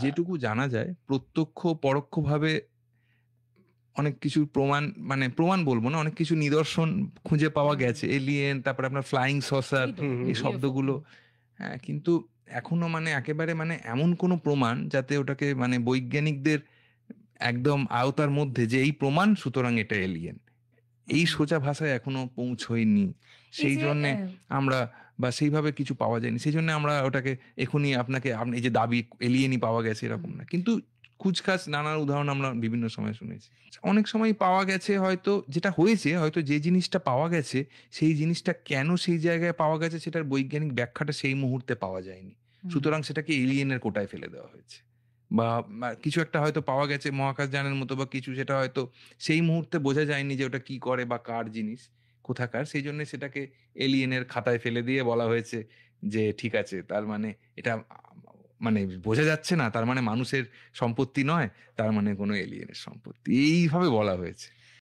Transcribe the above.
যেটুকু জানা যায় প্রত্যক্ষ পরোক্ষভাবে অনেক কিছু প্রমাণ, মানে প্রমাণ বলবো না, অনেক কিছু নিদর্শন খুঁজে পাওয়া হুম, গেছে। এলিয়েন, তারপরে আপনার ফ্লাইং সসার, এই তো হুম, হুম, এই হুম। ইউএফও। শব্দগুলো। হ্যাঁ, কিন্তু এখনো মানে একেবারে মানে এমন কোনো প্রমাণ যাতে ওটাকে মানে বৈজ্ঞানিকদের একদম আওতার মধ্যে যে এই প্রমাণ সুতরাং এটা এলিয়েন, এই হুম। সোজা ভাষায় এখনো পৌঁছয়নি। এই সেই যে জন্যে আমরা, বা সেইভাবে কিছু পাওয়া যায়নি। সেইজন্য আমরা ওটাকে এখনই আপনাকে এই যে দাবি এলিয়েনই পাওয়া গেছে এরকম হুম, না। কিন্তু কুচকাচ নানান উদাহরণ আমরা বিভিন্ন সময় শুনেছি। অনেক সময় পাওয়া গেছে, হয়তো যেটা হয়েছে, হয়তো যে জিনিসটা পাওয়া গেছে সেই জিনিসটা কেন সেই জায়গায় পাওয়া গেছে সেটার বৈজ্ঞানিক ব্যাখ্যাটা সেই মুহূর্তে পাওয়া যায়নি। হুম, সুতরাং সেটাকে এলিয়েনের কোটায় ফেলে দেওয়া হয়েছে। বা কিছু একটা হয়তো পাওয়া গেছে মহাকাশযানের মতো বা কিছু, সেটা হয়তো সেই মুহূর্তে বোঝা যায়নি যে ওটা কি করে বা কার জিনিস, কোথাকার। সেইজন্য সেটাকে এলিয়েনের খাতায় ফেলে দিয়ে বলা হয়েছে যে ঠিক আছে, তার মানে এটা মানে বোঝা যাচ্ছে না, তার মানে মানুষের সম্পত্তি নয়, তার মানে কোনো এলিয়েনের সম্পত্তি। এইভাবে বলা হয়েছে।